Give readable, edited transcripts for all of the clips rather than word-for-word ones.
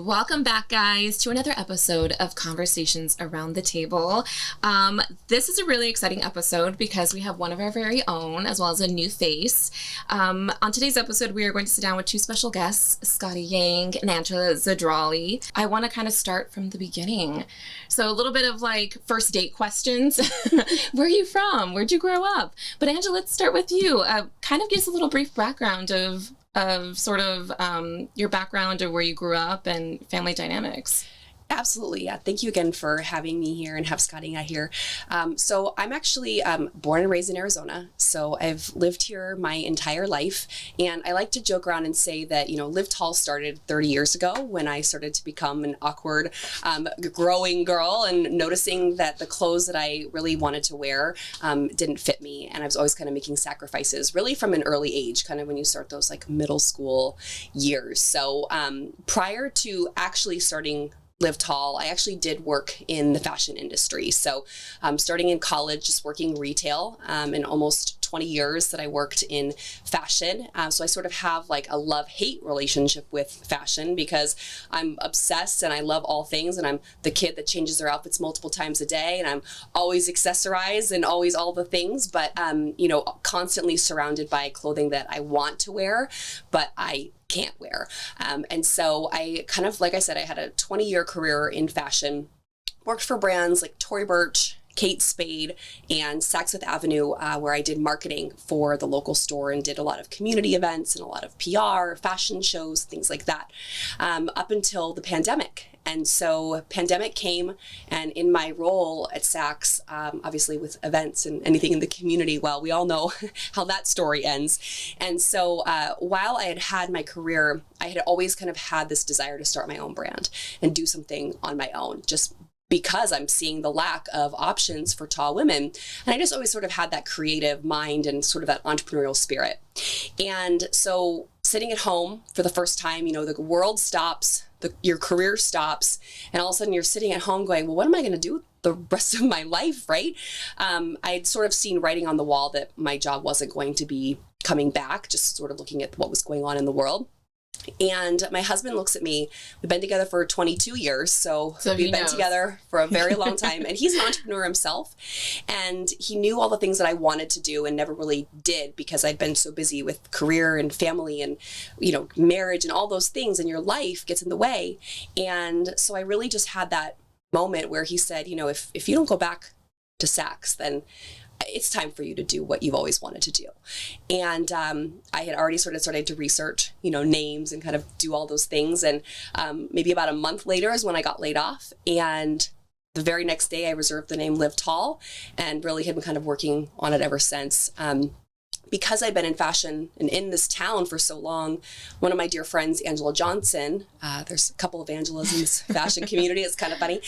Welcome back, guys, to another episode of Conversations Around the Table. This is a really exciting episode because we have one of our very own, as well as a new face. On today's episode, we are going to sit down with two special guests, Scottie Yang and Angela Zdrale. I want to kind of start from the beginning. So a little bit of like first date questions. Where are you from? Where'd you grow up? But Angela, let's start with you. Kind of give us a little brief background of your background or where you grew up and family dynamics. Absolutely. Yeah. Thank you again for having me here and have Scottie here. So I'm actually born and raised in Arizona. So I've lived here my entire life. And I like to joke around and say that, Live Tall started 30 years ago when I started to become an awkward, growing girl and noticing that the clothes that I really wanted to wear didn't fit me. And I was always kind of making sacrifices really from an early age, kind of when you start those like middle school years. So prior to actually starting Live Tall, I actually did work in the fashion industry. So starting in college, just working retail in almost 20 years that I worked in fashion. So I sort of have like a love-hate relationship with fashion because I'm obsessed and I love all things. And I'm the kid that changes their outfits multiple times a day. And I'm always accessorized and always all the things, but, constantly surrounded by clothing that I want to wear, but I can't wear. And so I kind of, like I said, I had a 20-year career in fashion, worked for brands like Tory Burch, Kate Spade, and Saks Fifth Avenue, where I did marketing for the local store and did a lot of community events and a lot of PR, fashion shows, things like that, up until the pandemic. And so pandemic came, and in my role at Saks, obviously with events and anything in the community, well, we all know how that story ends. And so while I had my career, I had always kind of had this desire to start my own brand and do something on my own, just because I'm seeing the lack of options for tall women. And I just always sort of had that creative mind and sort of that entrepreneurial spirit. And so sitting at home for the first time, the world stops, your career stops, and all of a sudden you're sitting at home going, well, what am I going to do with the rest of my life, right? I'd sort of seen writing on the wall that my job wasn't going to be coming back, just sort of looking at what was going on in the world. And my husband looks at me. We've been together for 22 years, so we've been together for a very long time. And he's an entrepreneur himself, and he knew all the things that I wanted to do and never really did because I'd been so busy with career and family and, marriage and all those things, and your life gets in the way. And so I really just had that moment where he said, if you don't go back to Saks, then it's time for you to do what you've always wanted to do. And I had already sort of started to research, names and kind of do all those things. And maybe about a month later is when I got laid off. And the very next day I reserved the name Live Tall and really had been kind of working on it ever since. Because I've been in fashion and in this town for so long, one of my dear friends, Angela Johnson, there's a couple of Angelas in this fashion community, it's kind of funny,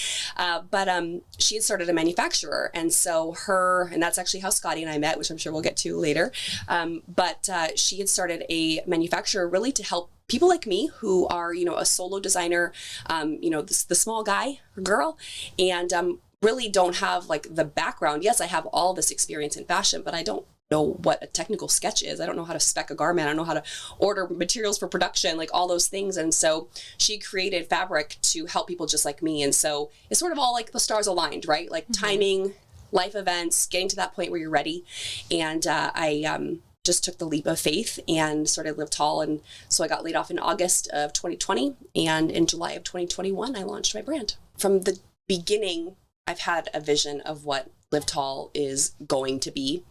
but she had started a manufacturer. And so and that's actually how Scottie and I met, which I'm sure we'll get to later. But she had started a manufacturer really to help people like me who are, a solo designer, the small guy or girl, and really don't have like the background. Yes, I have all this experience in fashion, but I don't know what a technical sketch is. I don't know how to spec a garment. I don't know how to order materials for production, like all those things. And so she created fabric to help people just like me. And so it's sort of all like the stars aligned, right? Like timing, life events, getting to that point where you're ready. And I just took the leap of faith and started Live Tall. And so I got laid off in August of 2020. And in July of 2021, I launched my brand. From the beginning, I've had a vision of what Live Tall is going to be,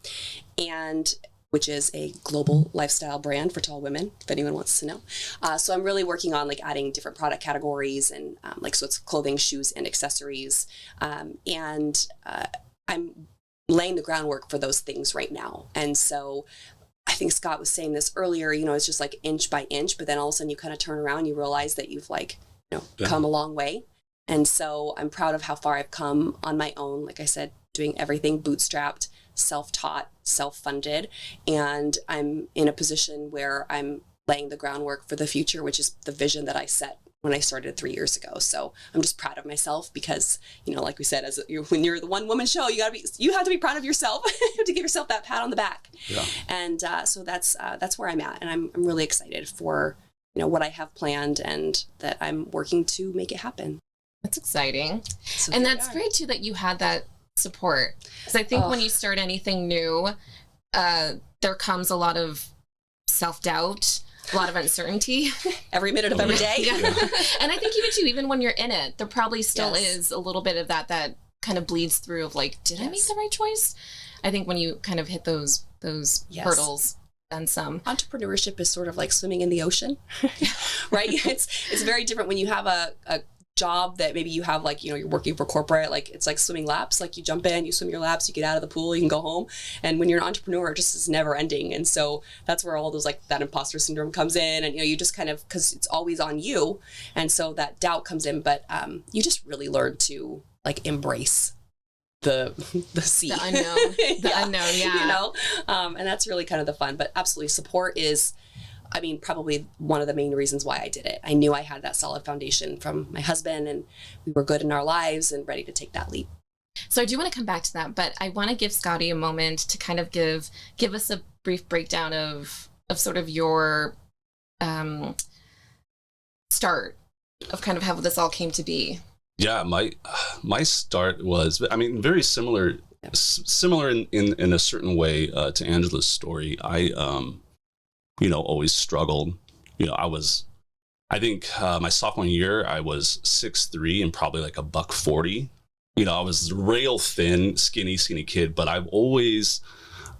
and which is a global lifestyle brand for tall women, if anyone wants to know. So I'm really working on like adding different product categories and so it's clothing, shoes, and accessories. And I'm laying the groundwork for those things right now. And so I think Scott was saying this earlier, it's just like inch by inch, but then all of a sudden you kind of turn around and you realize that you've come a long way. And so I'm proud of how far I've come on my own. Like I said, doing everything bootstrapped, self-taught, self-funded. And I'm in a position where I'm laying the groundwork for the future, which is the vision that I set when I started 3 years ago. So I'm just proud of myself because, like we said, when you're the one woman show, you have to be proud of yourself. You have to give yourself that pat on the back. Yeah. And so that's where I'm at. And I'm really excited for what I have planned and that I'm working to make it happen. That's exciting. So and that's great too that you had that support. Because I think when you start anything new, there comes a lot of self-doubt, a lot of uncertainty. Every minute of every day. Yeah. And I think even when you're in it, there probably still is a little bit of that kind of bleeds through of like, did I make the right choice? I think when you kind of hit those hurdles and some. Entrepreneurship is sort of like swimming in the ocean, right? It's very different when you have a job that maybe you have, like, you're working for corporate, like it's like swimming laps, like you jump in, you swim your laps, you get out of the pool, you can go home. And when you're an entrepreneur, it just is never ending. And so that's where all those, like, that imposter syndrome comes in, and you just kind of, because it's always on you, and so that doubt comes in. But you just really learn to like embrace the sea, the unknown, and that's really kind of the fun. But absolutely, support is, probably one of the main reasons why I did it. I knew I had that solid foundation from my husband, and we were good in our lives and ready to take that leap. So I do want to come back to that, but I want to give Scottie a moment to kind of give us a brief breakdown of sort of your start of kind of how this all came to be. Yeah, my start was, very similar in a certain way to Angela's story. I always struggled. I think my sophomore year, I was 6'3" and probably like $140. I was rail thin, skinny kid, but I've always,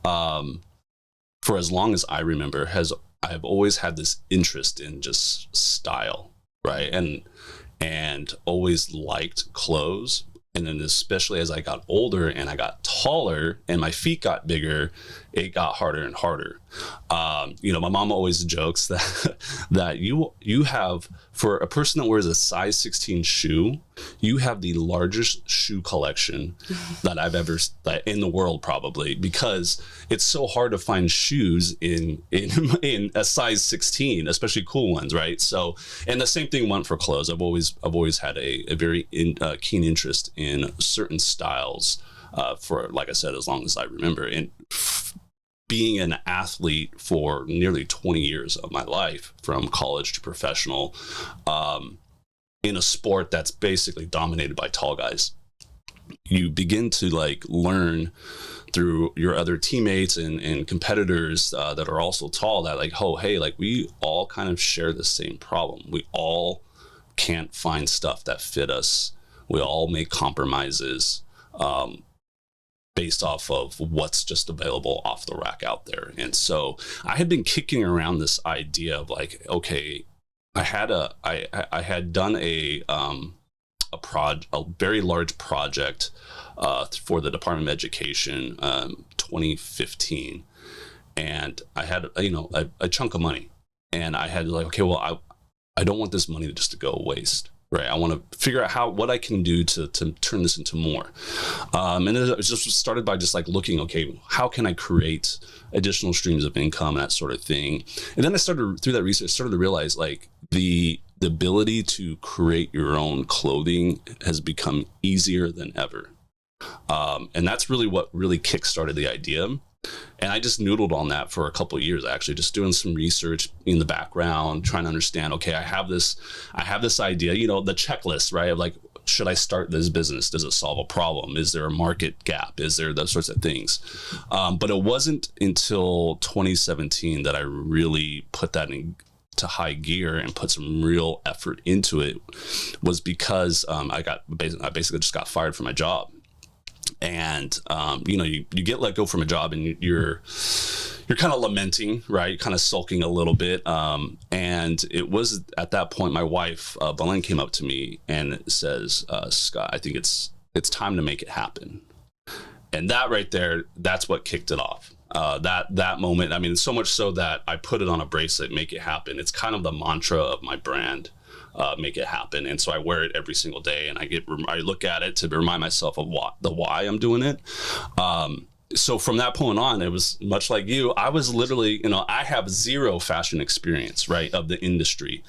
for as long as I remember, I've always had this interest in just style, right? And always liked clothes. And then especially as I got older and I got taller and my feet got bigger, it got harder and harder. My mom always jokes that you have, for a person that wears a size 16 shoe, you have the largest shoe collection that I've ever in the world, probably, because it's so hard to find shoes in a size 16, especially cool ones, right? So, and the same thing went for clothes. I've always had a very keen interest in certain styles for, like I said, as long as I remember. And being an athlete for nearly 20 years of my life, from college to professional, in a sport that's basically dominated by tall guys, you begin to like learn through your other teammates and competitors that are also tall that like, oh, hey, like we all kind of share the same problem. We all can't find stuff that fit us. We all make compromises based off of what's just available off the rack out there. And so I had been kicking around this idea of like, okay, I had done a very large project for the Department of Education, 2015, and I had a chunk of money, and I had like, okay, well, I don't want this money just to go waste. Right, I want to figure out what I can do to turn this into more. And it was just started by just like looking, okay, how can I create additional streams of income and that sort of thing. And then through that research, started to realize like the ability to create your own clothing has become easier than ever. And that's really what really kickstarted the idea. And I just noodled on that for a couple of years, actually, just doing some research in the background, trying to understand, okay, I have this idea, the checklist, right? Of like, should I start this business? Does it solve a problem? Is there a market gap? Is there those sorts of things? But it wasn't until 2017 that I really put that into high gear and put some real effort into it, was because I basically just got fired from my job. And, you get let go from a job and you're kind of lamenting, right? You're kind of sulking a little bit. And it was at that point, my wife, Belen, came up to me and says, Scott, I think it's time to make it happen. And that right there, that's what kicked it off. That moment, so much so that I put it on a bracelet, make it happen. It's kind of the mantra of my brand. Make it happen. And so I wear it every single day, and I look at it to remind myself of why I'm doing it. So from that point on, it was much like you. I was literally, I have zero fashion experience, right, of the industry.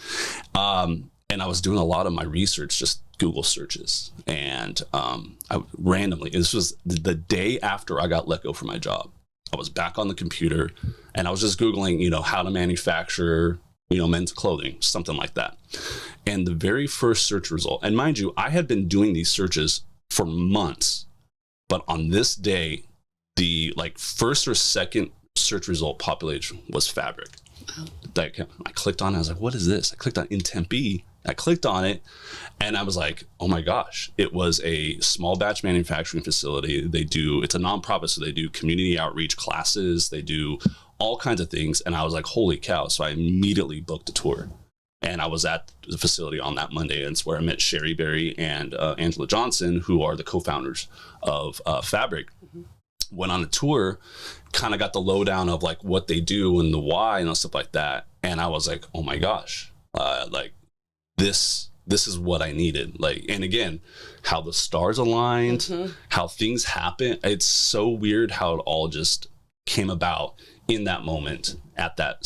And I was doing a lot of my research, just Google searches. And I randomly, this was the day after I got let go from my job. I was back on the computer and I was just Googling, how to manufacture men's clothing, something like that. And the very first search result, and mind you, I had been doing these searches for months, but on this day, the first or second search result population was fabric. I clicked on it. I was like, what is this? I clicked on in Tempe. I clicked on it and I was like, oh my gosh, it was a small batch manufacturing facility. It's a nonprofit. So they do community outreach classes. They do all kinds of things. And I was like, holy cow. So I immediately booked a tour. And I was at the facility on that Monday. And it's where I met Sherry Berry and Angela Johnson, who are the co-founders of Fabric. Went on a tour, kind of got the lowdown of what they do and the why and stuff like that. And I was like, oh my gosh, this is what I needed. And again, how the stars aligned, how things happen. It's so weird how it all just came about in that moment at that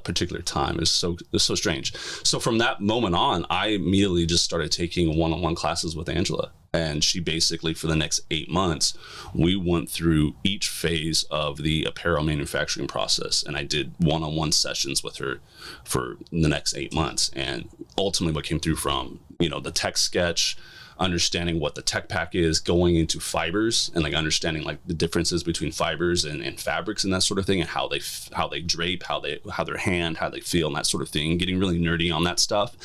particular time. It's so strange. So from that moment on, I immediately just started taking one-on-one classes with Angela. And she basically, for the next 8 months, we went through each phase of the apparel manufacturing process. And I did one-on-one sessions with her for the next 8 months. And ultimately what came through from, the tech sketch, understanding what the tech pack is, going into fibers and understanding the differences between fibers and fabrics and that sort of thing, and how they drape, how their hand, how they feel and that sort of thing, getting really nerdy on that stuff.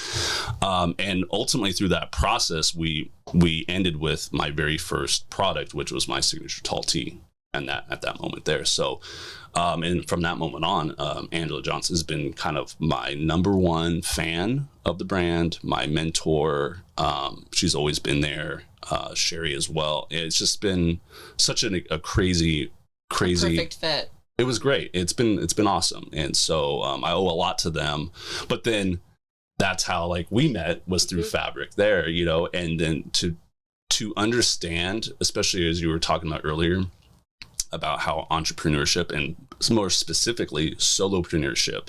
And ultimately through that process, we ended with my very first product, which was my signature tall tee. And that at that moment there. So, and from that moment on, Angela Johnson has been kind of my number one fan of the brand, my mentor. She's always been there. Sherry as well. It's just been such a crazy, perfect fit. It was great. It's been awesome. And so I owe a lot to them. But then that's how we met, was through Fabric there, and then to understand, especially as you were talking about earlier, about how entrepreneurship and more specifically solopreneurship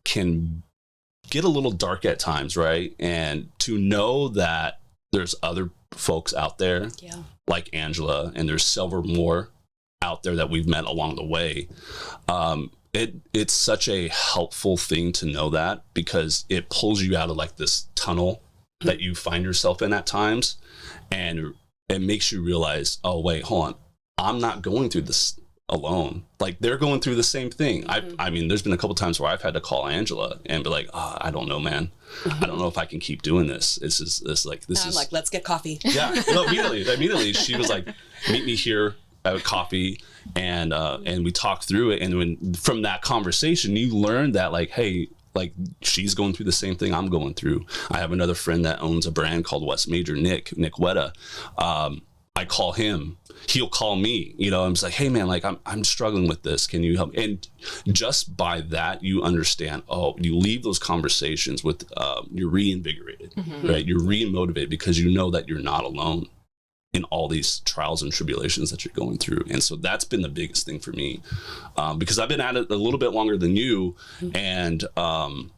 can get a little dark at times, right? And to know that there's other folks out there like Angela, and there's several more out there that we've met along the way. It's such a helpful thing to know that, because it pulls you out of this tunnel that you find yourself in at times, and it makes you realize, oh wait, hold on, I'm not going through this alone. They're going through the same thing. I mean, there's been a couple times where I've had to call Angela and be like, I don't know, man. I don't know if I can keep doing this. I'm like, let's get coffee. Yeah. No, immediately she was like, meet me here at coffee, and we talked through it. And from that conversation, you learn that hey, she's going through the same thing I'm going through. I have another friend that owns a brand called West Major, Nick Weta. I call him, he'll call me, I'm just like, hey man, I'm struggling with this. Can you help? And just by that, you understand, you leave those conversations with, you're reinvigorated, right? You're re-motivated, because you know that you're not alone in all these trials and tribulations that you're going through. And so that's been the biggest thing for me, because I've been at it a little bit longer than you, and, and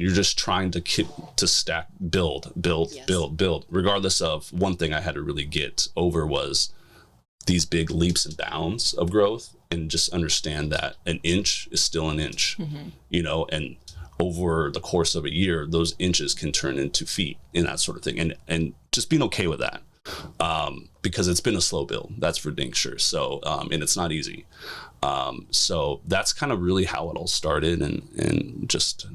you're just trying to stack, build, regardless of. One thing I had to really get over was these big leaps and bounds of growth, and just understand that an inch is still an inch, and over the course of a year, those inches can turn into feet and that sort of thing. And just being okay with that, because it's been a slow build, that's for dang sure. So, and it's not easy. So that's kind of really how it all started, and just,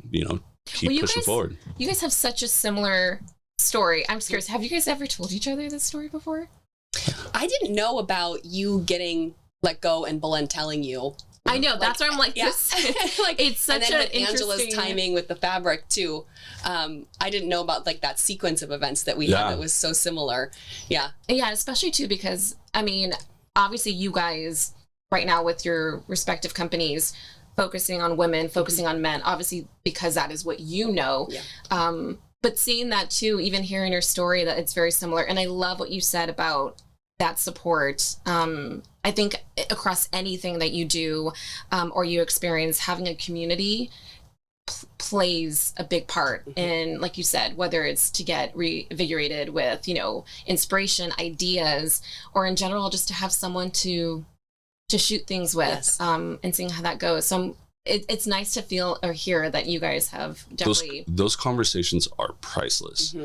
keep pushing forward. You guys have such a similar story. I'm just curious, have you guys ever told each other this story before? I didn't know about you getting let go and Belen telling you. I know, that's why I'm like, this. It's such an interesting. Angela's timing with the fabric too. I didn't know about that sequence of events that we had that was so similar. Yeah, especially too, because I mean, obviously you guys right now with your respective companies focusing on women, focusing on men, obviously because that is what you know. Yeah. But seeing that too, even hearing your story, that it's very similar. And I love what you said about that support. I think across anything that you do or you experience, having a community plays a big part in, like you said, whether it's to get reinvigorated with, inspiration, ideas, or in general, just to have someone to shoot things with, and seeing how that goes. So it's nice to feel or hear that you guys have definitely. Those conversations are priceless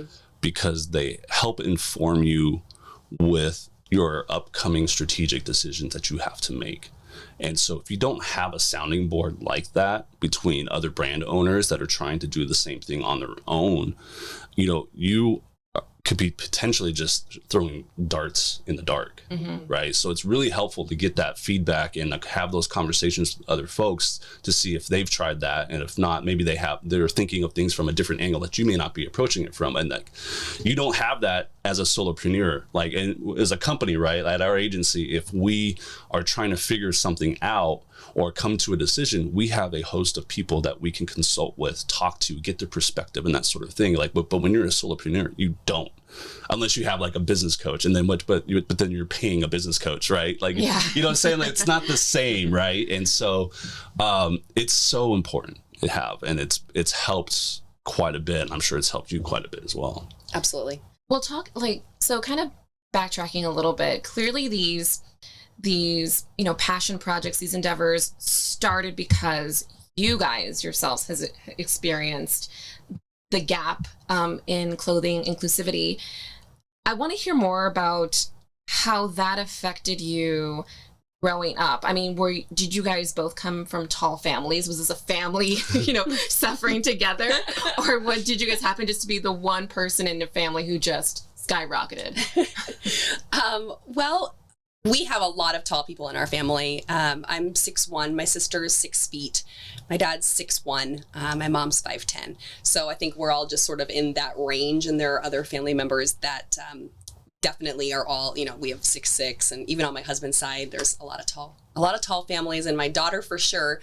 because they help inform you with your upcoming strategic decisions that you have to make. And so if you don't have a sounding board like that between other brand owners that are trying to do the same thing on their own, you could be potentially just throwing darts in the dark, right? So it's really helpful to get that feedback and have those conversations with other folks to see if they've tried that, and if not, maybe they're thinking of things from a different angle that you may not be approaching it from. And like, you don't have that as a solopreneur, like, and as a company, right? At our agency, if we are trying to figure something out or come to a decision, we have a host of people that we can consult with, talk to, get their perspective and that sort of thing. Like, but when you're a solopreneur, you don't, unless you have like a business coach, and then but then you're paying a business coach, right? Like, you know what I'm saying? Like, it's not the same, right? And so it's so important to have, and it's helped quite a bit. I'm sure it's helped you quite a bit as well. Absolutely. Well, so kind of backtracking a little bit, clearly these passion projects, these endeavors started because you guys yourselves has experienced the gap in clothing inclusivity. I want to hear more about how that affected you growing up. I mean, did you guys both come from tall families? Was this a family, suffering together? Or did you guys happen just to be the one person in the family who just skyrocketed? Well, we have a lot of tall people in our family. I'm 6'1", my sister is 6 feet, my dad's 6'1", my mom's 5'10". So I think we're all just sort of in that range, and there are other family members that definitely are all, we have 6'6", and even on my husband's side, there's a lot of tall families, and my daughter for sure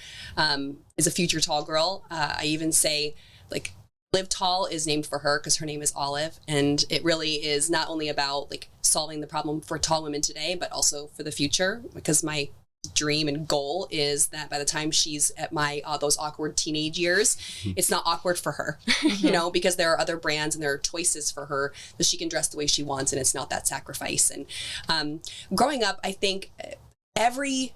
is a future tall girl. I even say, like, Live Tall is named for her because her name is Olive, and it really is not only about like solving the problem for tall women today, but also for the future, because my dream and goal is that by the time she's at my those awkward teenage years, it's not awkward for her, because there are other brands and there are choices for her that she can dress the way she wants, and it's not that sacrifice. And growing up, I think every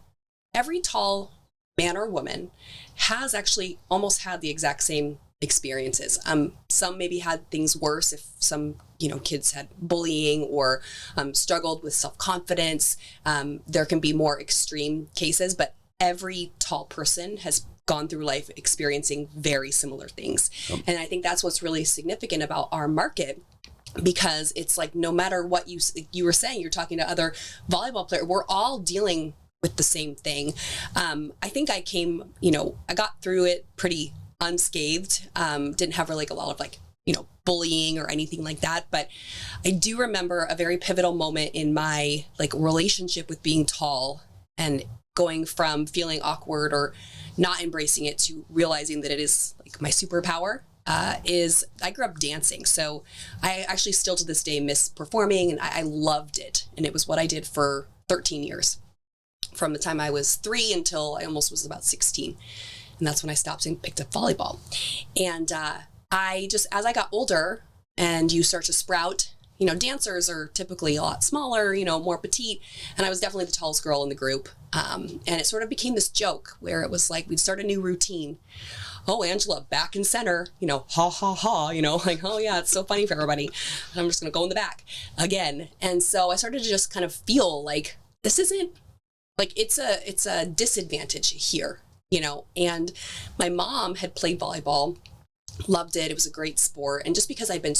tall man or woman has actually almost had the exact same experiences. Some maybe had things worse, if some kids had bullying or struggled with self-confidence. There can be more extreme cases, but every tall person has gone through life experiencing very similar things. And I think that's what's really significant about our market, because it's like, no matter what you were saying, you're talking to other volleyball players, we're all dealing with the same thing. I think I got through it pretty unscathed. Didn't have really a lot of bullying or anything like that. But I do remember a very pivotal moment in my relationship with being tall, and going from feeling awkward or not embracing it to realizing that it is my superpower. Is I grew up dancing. So I actually still to this day miss performing, and I loved it. And it was what I did for 13 years, from the time I was 3 until I almost was about 16. And that's when I stopped and picked up volleyball. And I just, as I got older and you start to sprout, dancers are typically a lot smaller, more petite. And I was definitely the tallest girl in the group. And it sort of became this joke where it was like, we'd start a new routine. Oh, Angela, back and center, ha, ha, ha, oh yeah, it's so funny for everybody. And I'm just going to go in the back again. And so I started to just kind of feel like this isn't, it's a disadvantage here. And my mom had played volleyball, loved it. It was a great sport. And just because I'd been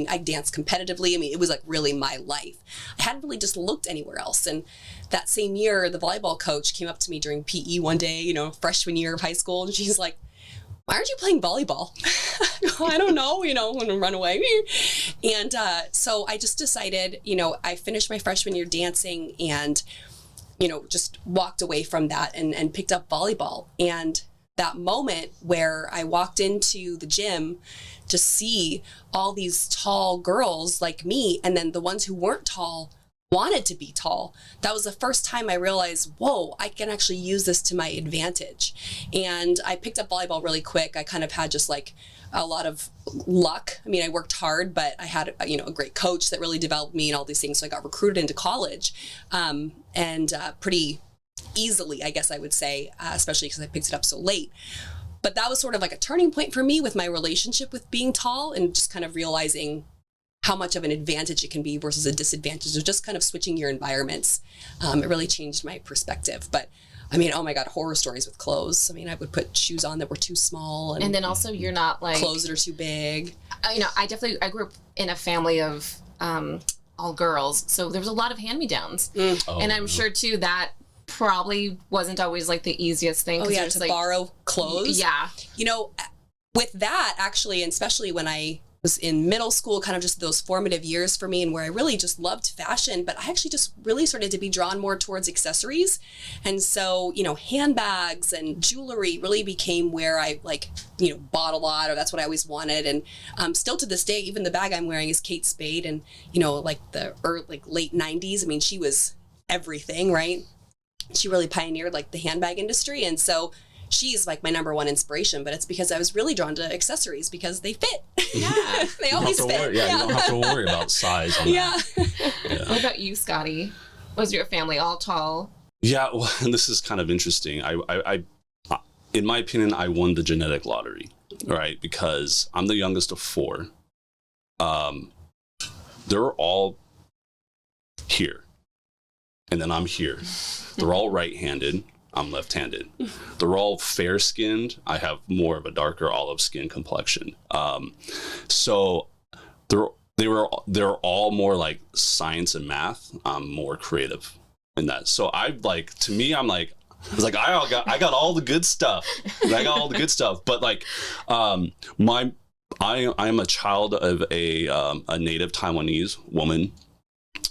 I danced competitively. It was really my life. I hadn't really just looked anywhere else. And that same year, the volleyball coach came up to me during PE one day, freshman year of high school. And she's like, why aren't you playing volleyball? I don't know, want to run away. And so I just decided, I finished my freshman year dancing and just walked away from that and picked up volleyball. And that moment where I walked into the gym to see all these tall girls like me, and then the ones who weren't tall wanted to be tall, that was the first time I realized, whoa, I can actually use this to my advantage. And I picked up volleyball really quick. I kind of had just a lot of luck. I worked hard, but I had, a great coach that really developed me and all these things. So I got recruited into college, and pretty easily, I guess I would say, especially because I picked it up so late. But that was sort of like a turning point for me with my relationship with being tall, and just kind of realizing how much of an advantage it can be versus a disadvantage of just kind of switching your environments. It really changed my perspective. But I mean, oh my God, horror stories with clothes. I mean, I would put shoes on that were too small. And then also you're not like... clothes that are too big. I grew up in a family of all girls. So there was a lot of hand-me-downs. And I'm sure too that probably wasn't always like the easiest thing. Oh yeah, to borrow clothes. Yeah. With that actually, and especially when I was in middle school, kind of just those formative years for me, and where I really just loved fashion, but I actually just really started to be drawn more towards accessories. And so, handbags and jewelry really became where I bought a lot, or that's what I always wanted. And still to this day, even the bag I'm wearing is Kate Spade, and the late 90s. I mean, she was everything, right? She really pioneered like the handbag industry. And so she's like my number one inspiration, but it's because I was really drawn to accessories because they fit. Yeah. They always fit. You don't have to worry about size on that. Yeah. What about you, Scottie? Was your family all tall? Yeah, well, and this is kind of interesting. I in my opinion, I won the genetic lottery, right? Because I'm the youngest of 4. They're all here, and then I'm here. They're all right-handed. I'm left-handed. They're all fair-skinned. I have more of a darker olive skin complexion. So they're all more like science and math. I'm more creative in that. So I was like, I got all the good stuff. I got all the good stuff. But like, I am a child of a native Taiwanese woman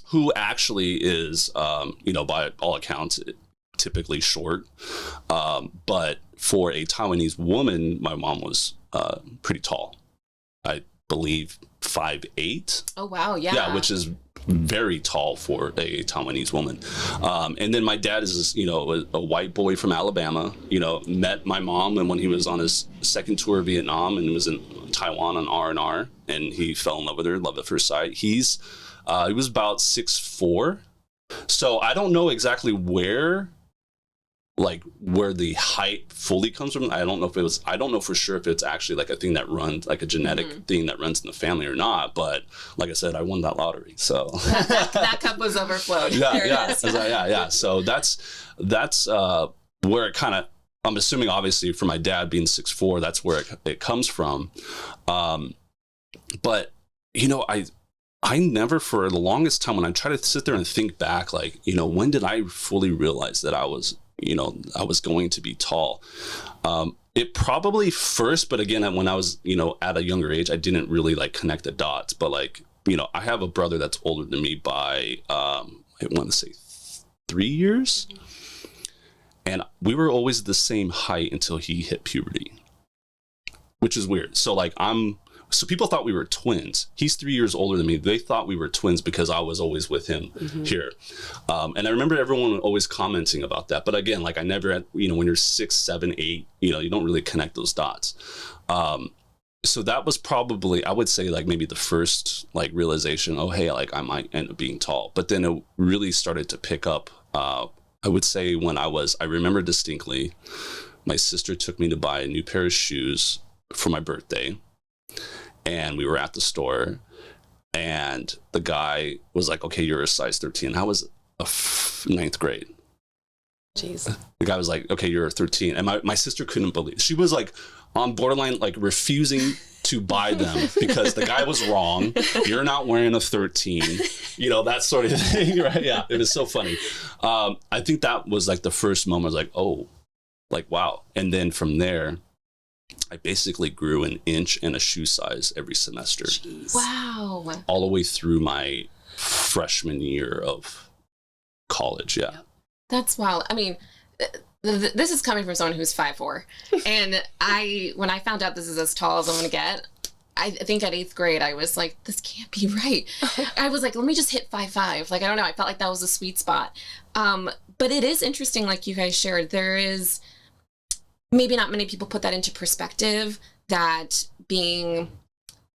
who actually is, by all accounts, typically short. But for a Taiwanese woman, my mom was pretty tall. I believe 5'8". Oh, wow. Yeah. Yeah, which is very tall for a Taiwanese woman. And then my dad is, a white boy from Alabama, met my mom and when he was on his second tour of Vietnam and was in Taiwan on R&R, and he fell in love with her, love at first sight. He was about 6'4". So I don't know exactly where the height fully comes from. I don't know for sure if it's actually like a thing that runs, like a genetic thing that runs in the family or not. But like I said, I won that lottery. So that cup was overflowed. Yeah. So that's where it kind of, I'm assuming obviously for my dad being 6'4", that's where it comes from. But I never, for the longest time, when I try to sit there and think back, when did I fully realize that I was going to be tall? It probably first, but again, when I was, at a younger age, I didn't really connect the dots. But I have a brother that's older than me by, I want to say 3 years. And we were always the same height until he hit puberty, which is weird. So people thought we were twins. He's 3 years older than me. They thought we were twins because I was always with him here. And I remember everyone always commenting about that. But again, I never had, when you're 6, 7, 8, you don't really connect those dots. So that was probably, I would say maybe the first realization, oh, hey, I might end up being tall. But then it really started to pick up. I would say when I remember distinctly, my sister took me to buy a new pair of shoes for my birthday. And we were at the store, and the guy was like, okay, you're a size 13. I was ninth grade. Jeez. The guy was like, okay, you're a 13. And my sister couldn't believe it. She was on borderline, refusing to buy them because the guy was wrong. You're not wearing a 13, that sort of thing, right? Yeah, it was so funny. I think that was the first moment. I was oh, wow. And then from there, I basically grew an inch and a shoe size every semester. Jeez. Wow. All the way through my freshman year of college. Yeah. That's wild. I mean, this is coming from someone who's 5'4". And when I found out this is as tall as I'm going to get, I think at 8th grade, I was like, this can't be right. I was like, let me just hit 5'5". I don't know. I felt like that was a sweet spot. But it is interesting, like you guys shared, there is maybe not many people put that into perspective, that being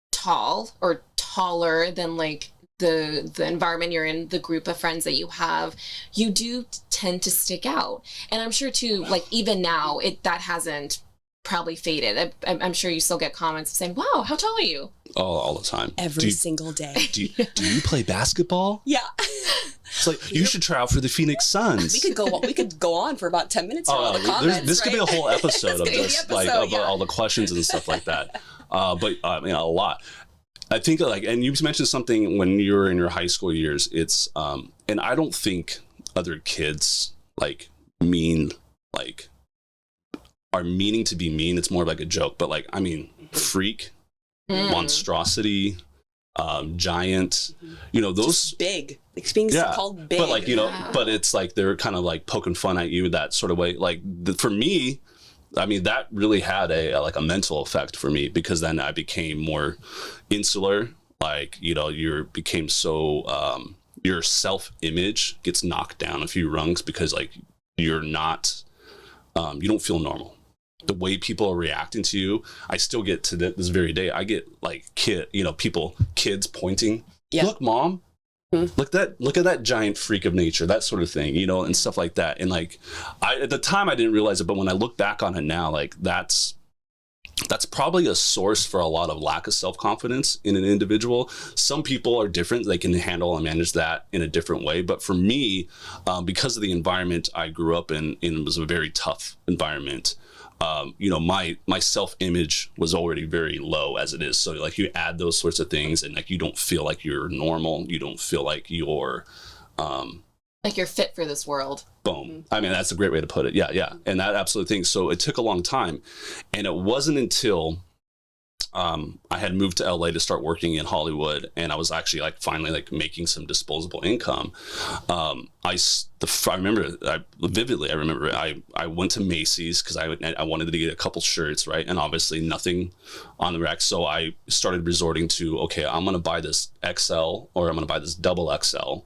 tall or taller than the environment you're in, the group of friends that you have, you do tend to stick out. And I'm sure too, like even now, that hasn't probably faded. I'm sure you still get comments saying, "Wow, how tall are you?" Oh, all the time. Every single day. Do you play basketball? Yeah. It's like, you should try out for the Phoenix Suns. We could go on for about 10 minutes. All the comments, this could be a whole episode of just episode, all the questions and stuff like that. But I mean, a lot. I think like, and you mentioned something when you were in your high school years. It's and I don't think other kids like are meaning to be mean. It's more like a joke. But like, I mean, freak, monstrosity, giant, those just big. It's being called big. But like, but it's like they're kind of like poking fun at you that sort of way. Like for me, I mean, that really had a mental effect for me, because then I became more insular. Like, you became so, your self-image gets knocked down a few rungs, because like you're not, you don't feel normal. The way people are reacting to you, I still get to this very day. I get like kids pointing, look, mom, look at that giant freak of nature, that sort of thing, and stuff like that. And like, at the time I didn't realize it, but when I look back on it now, like that's probably a source for a lot of lack of self-confidence in an individual. Some people are different. They can handle and manage that in a different way. But for me, because of the environment I grew up in, it was a very tough environment. My self-image was already very low as it is. So like, you add those sorts of things, and like, you don't feel like you're normal. You don't feel like you're like you're fit for this world. Boom. I mean, that's a great way to put it. Yeah. And that absolute thing. So it took a long time, and it wasn't until I had moved to LA to start working in Hollywood, and I was actually like finally like making some disposable income. I remember vividly. I remember I went to Macy's because I wanted to get a couple shirts, right? And obviously nothing on the rack. So I started resorting to, okay, I'm going to buy this XL, or I'm going to buy this double XL,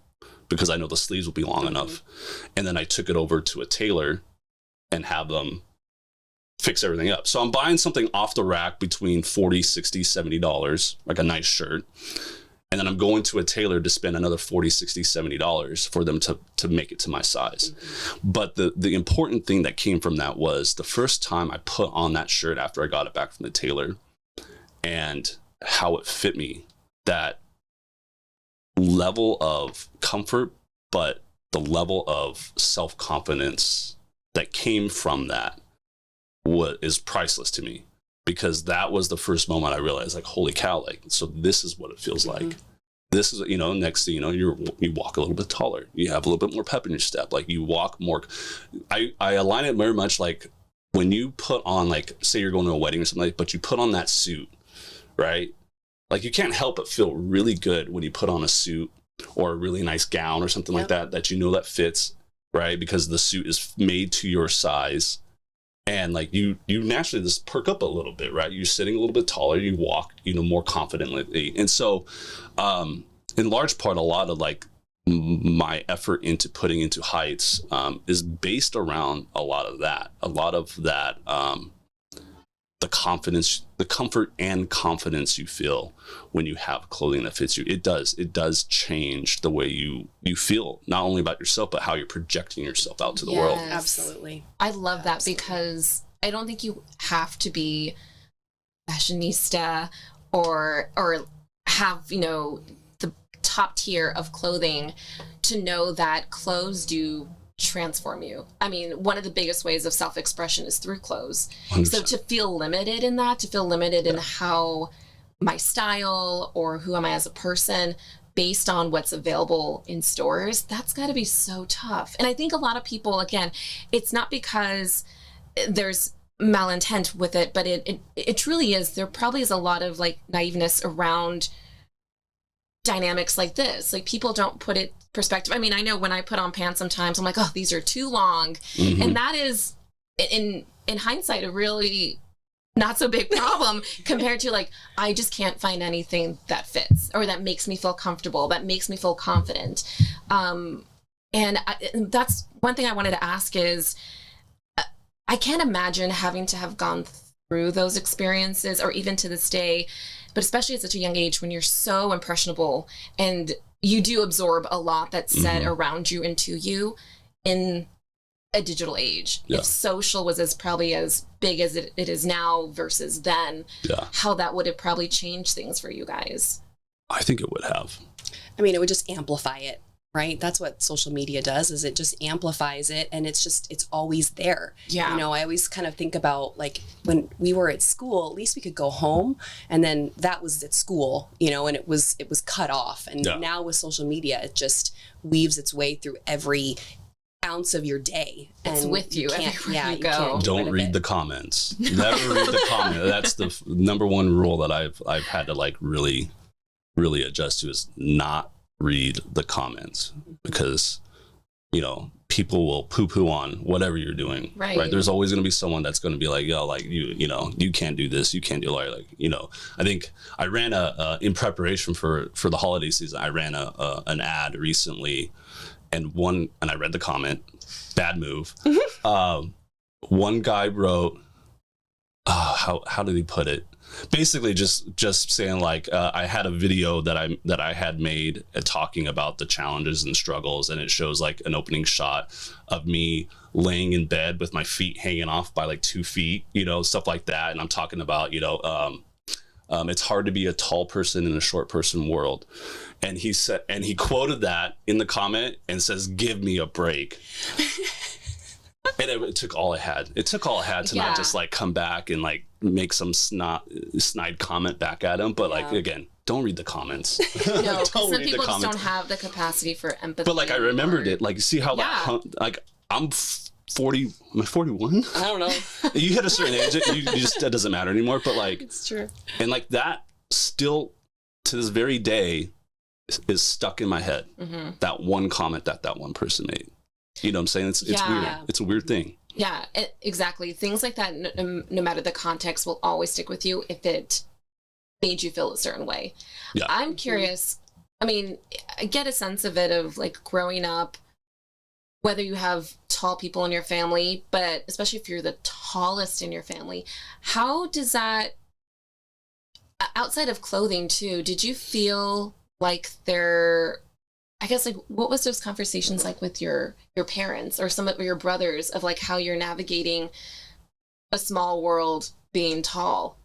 because I know the sleeves will be long enough. And then I took it over to a tailor and have them fix everything up. So I'm buying something off the rack between $40, $60, $70, like a nice shirt. And then I'm going to a tailor to spend another $40, $60, $70 for them to make it to my size. But the important thing that came from that was the first time I put on that shirt after I got it back from the tailor, and how it fit me, that level of comfort, but the level of self-confidence that came from that is priceless to me, because that was the first moment I realized, like, holy cow, like, so this is what it feels like. This is, next thing you walk a little bit taller, you have a little bit more pep in your step, like you walk more. I align it very much like when you put on, like, say you're going to a wedding or something, but you put on that suit, right? Like, you can't help but feel really good when you put on a suit or a really nice gown or something like that that fits, right? Because the suit is made to your size. And like, you naturally just perk up a little bit, right? You're sitting a little bit taller, you walk, more confidently. And so, in large part, a lot of like my effort into putting into heights is based around a lot of that, the confidence, the comfort and confidence you feel when you have clothing that fits you. It does change the way you feel, not only about yourself, but how you're projecting yourself out to the world. Absolutely. I love that, because I don't think you have to be fashionista or have, the top tier of clothing to know that clothes do transform you. I mean, one of the biggest ways of self-expression is through clothes. 100%. So to feel limited in that, to feel limited in how my style or who am I as a person based on what's available in stores, that's got to be so tough. And I think a lot of people, again, it's not because there's malintent with it, but it truly is. There probably is a lot of like naiveness around dynamics like this. Like, people don't put it perspective. I mean, I know when I put on pants sometimes I'm like, oh, these are too long. And that is in hindsight a really not so big problem compared to like, I just can't find anything that fits or that makes me feel comfortable, that makes me feel confident. And that's one thing I wanted to ask is, I can't imagine having to have gone through those experiences, or even to this day, but especially at such a young age when you're so impressionable and you do absorb a lot that's said around you and to you in a digital age. Yeah. If social was probably as big as it is now versus then, how that would have probably changed things for you guys. I think it would have. I mean, it would just amplify it, right? That's what social media does, is it just amplifies it, and it's always there. Yeah. You know, I always kind of think about, like, when we were at school, at least we could go home, and then that was at school, you know, and it was cut off. And now with social media, it just weaves its way through every ounce of your day. It's and with you everywhere you go. Can't get rid Don't of read it. the comments. Never read the comment. That's the number one rule that I've had to like really adjust to, is not read the comments, because you know people will poo-poo on whatever you're doing. Right. There's always going to be someone that's going to be like, yo, like you know, you can't do this, you can't do like, you know. I think I ran in preparation for the holiday season, I ran an ad recently, and I read the comment, bad move. One guy wrote, how did he put it? Basically just saying like, I had a video that I had made talking about the challenges and struggles, and it shows like an opening shot of me laying in bed with my feet hanging off by like 2 feet, you know, stuff like that. And I'm talking about, you know, it's hard to be a tall person in a short person world. And he said, and he quoted that in the comment and says, "Give me a break." And it took all I had. It took all I had to not just like come back and like make some snide comment back at him. But like, again, don't read the comments. No, some people just don't have the capacity for empathy. But like, I remembered it. Like, see how like I'm 40, am I 41? I don't know. You hit a certain age, you just, that doesn't matter anymore. But like, it's true. And like that still to this very day is stuck in my head. That one comment that one person made. You know what I'm saying? It's weird. It's a weird thing. Yeah, exactly. Things like that, no matter the context, will always stick with you if it made you feel a certain way. Yeah. I'm curious. I mean, I get a sense of it, of like growing up, whether you have tall people in your family, but especially if you're the tallest in your family, how does that, outside of clothing too, did you feel like I guess, like, what was those conversations like with your parents or some of your brothers, of like how you're navigating a small world being tall?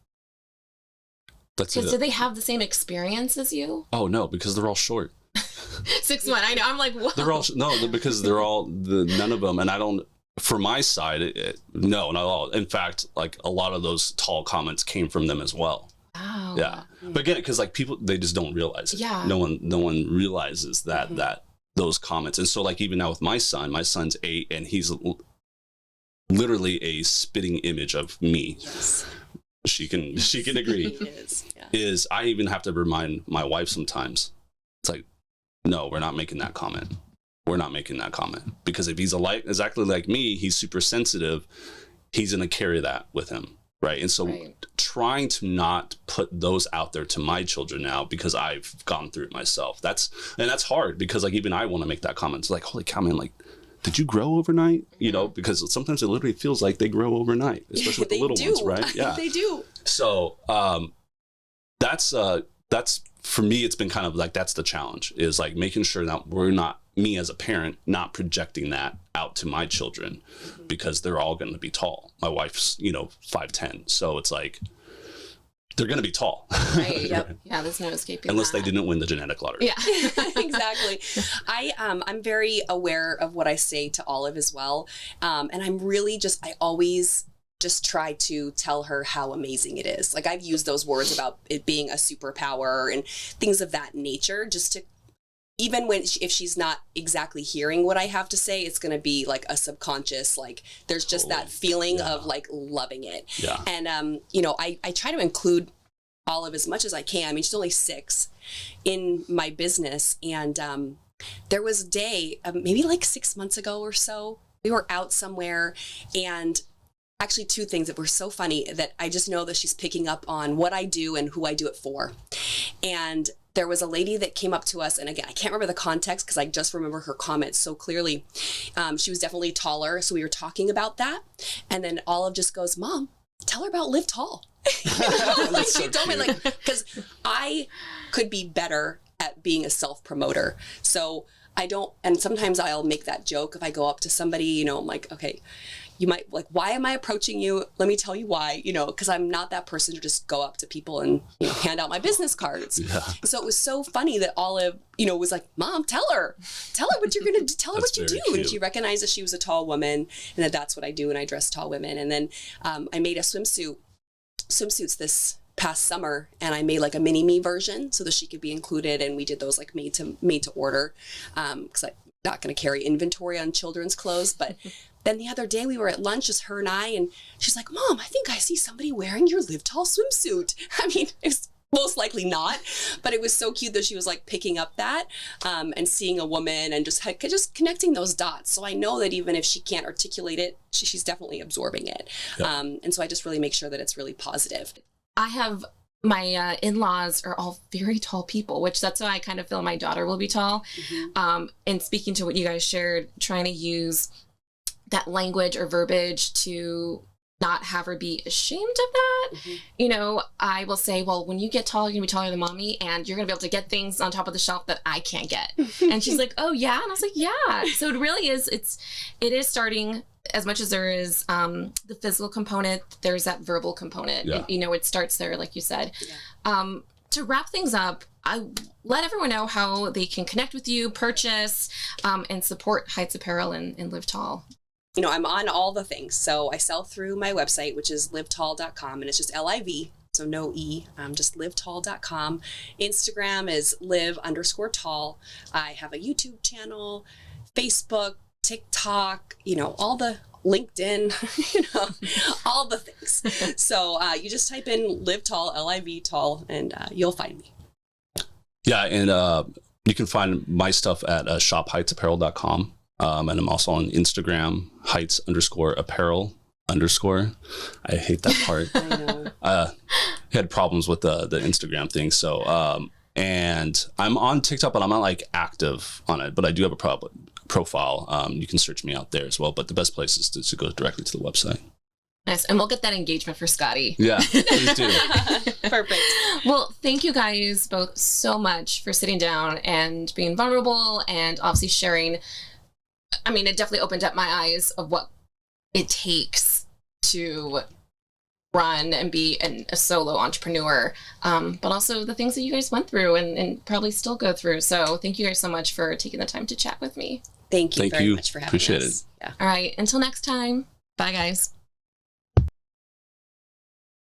Because did they have the same experience as you? Oh no, because they're all short. 6'1". I know. I'm like, whoa. They're all because they're all none of them, and I don't. For my side, no, not at all. In fact, like a lot of those tall comments came from them as well. Oh. Yeah. But again, because like people, they just don't realize it. Yeah. No one realizes that those comments. And so like even now with my son's 8, and he's literally a spitting image of me. Yes. She can agree. Is I even have to remind my wife sometimes. It's like, no, we're not making that comment. We're not making that comment, because if he's exactly like me, he's super sensitive. He's going to carry that with him. Right. And so trying to not put those out there to my children now, because I've gone through it myself. That's hard, because like even I want to make that comment. It's like, holy cow, man, like, did you grow overnight? You know, because sometimes it literally feels like they grow overnight, especially with the little ones, right? Yeah, they do. So that's for me, it's been kind of like, that's the challenge, is like making sure that we're not, me as a parent, not projecting that out to my children, because they're all going to be tall. My wife's, 5'10", so it's like they're going to be tall. Right. Yep. Yeah. There's no escaping. Unless they didn't win the genetic lottery. Yeah. Exactly. I'm very aware of what I say to Olive as well, and I'm really I always just try to tell her how amazing it is. Like, I've used those words about it being a superpower and things of that nature, just to, even if she's not exactly hearing what I have to say, it's going to be like a subconscious, like there's just that feeling of like loving it. Yeah. And, I try to include Olive as much as I can. I mean, she's only 6, in my business. And there was a day, maybe like 6 months ago or so, we were out somewhere, and actually 2 things that were so funny that I just know that she's picking up on what I do and who I do it for. And there was a lady that came up to us, and again, I can't remember the context because I just remember her comments so clearly. She was definitely taller, so we were talking about that. And then Olive just goes, "Mom, tell her about Live Tall." Like, so she told me, cute. like, because I could be better at being a self-promoter. So I don't, and sometimes I'll make that joke if I go up to somebody, you know, I'm like, okay, you might like, why am I approaching you? Let me tell you why, you know, because I'm not that person to just go up to people and, you know, hand out my business cards. Yeah. So it was so funny that Olive, you know, was like, Mom, tell her what you're going to do. Tell her That's what you very do. And cute. she recognized that she was a tall woman and that that's what I do. And I dress tall women. And then I made a swimsuits this past summer, and I made like a mini me version so that she could be included. And we did those like made to order, because I'm not going to carry inventory on children's clothes. But then the other day we were at lunch, just her and I, and she's like, Mom, I think I see somebody wearing your Live Tall swimsuit. I mean, it's most likely not, but it was so cute that she was like picking up that, and seeing a woman and just connecting those dots. So I know that even if she can't articulate it, she's definitely absorbing it. Yeah. And so I just really make sure that it's really positive. I have my in-laws are all very tall people, which that's why I kind of feel my daughter will be tall. And speaking to what you guys shared, trying to use that language or verbiage to not have her be ashamed of that. You know, I will say, well, when you get tall, you're gonna be taller than mommy, and you're gonna be able to get things on top of the shelf that I can't get. And she's like, oh yeah. And I was like, yeah. So it really is, it is starting, as much as there is the physical component, there's that verbal component. Yeah. You know, it starts there, like you said. Yeah. To wrap things up, I let everyone know how they can connect with you, purchase, and support Heights Apparel and Live Tall. You know, I'm on all the things. So I sell through my website, which is livetall.com, and it's just LIV. So no E, just livetall.com. Instagram is live_tall. I have a YouTube channel, Facebook, TikTok, you know, all the LinkedIn, you know, all the things. So you just type in Live Tall, LIV Tall, and you'll find me. Yeah, and you can find my stuff at shopheightsapparel.com. And I'm also on Instagram, Heights_apparel_. I hate that part. I know. Had problems with the Instagram thing. So, and I'm on TikTok, but I'm not like active on it. But I do have a profile. You can search me out there as well. But the best place is to go directly to the website. Nice. And we'll get that engagement for Scottie. Yeah, please do. Perfect. Well, thank you guys both so much for sitting down and being vulnerable and obviously sharing. I mean, it definitely opened up my eyes of what it takes to run and be a solo entrepreneur, but also the things that you guys went through and probably still go through. So thank you guys so much for taking the time to chat with me. Thank you Thank very you. much for having Appreciate us. it. Yeah. All right. Until next time. Bye, guys.